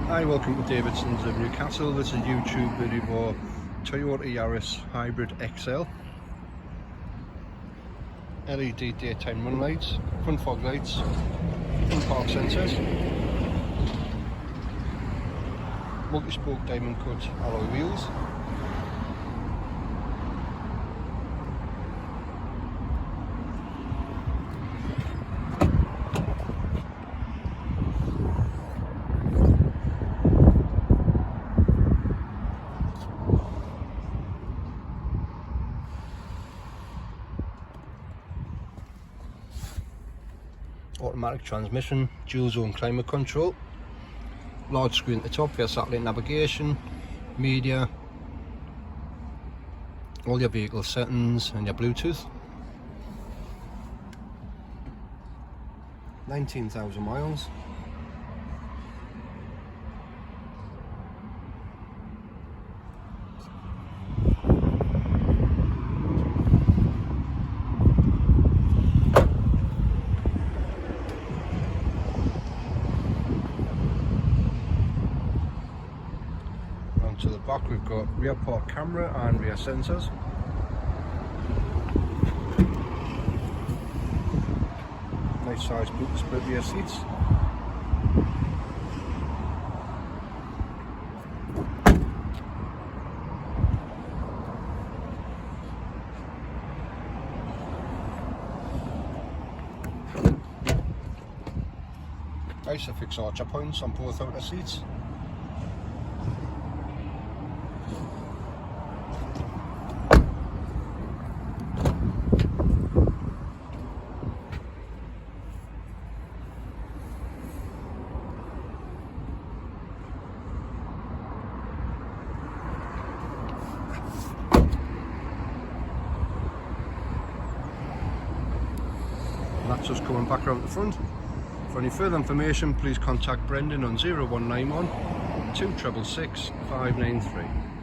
Hi, welcome to Davidson's of Newcastle. This is a YouTube video for Toyota Yaris Hybrid XL. LED daytime run lights, front fog lights, front park sensors, multi-spoke diamond cut alloy wheels, automatic transmission, dual zone climate control, large screen at the top for your satellite navigation, media, all your vehicle settings and your Bluetooth. 19,000 miles. To the back we've got rear park camera and rear sensors. Nice size boot split rear seats. Isofix archer points on both outer seats. And that's us coming back around the front. For any further information, please contact Brendan on 0191 266 593.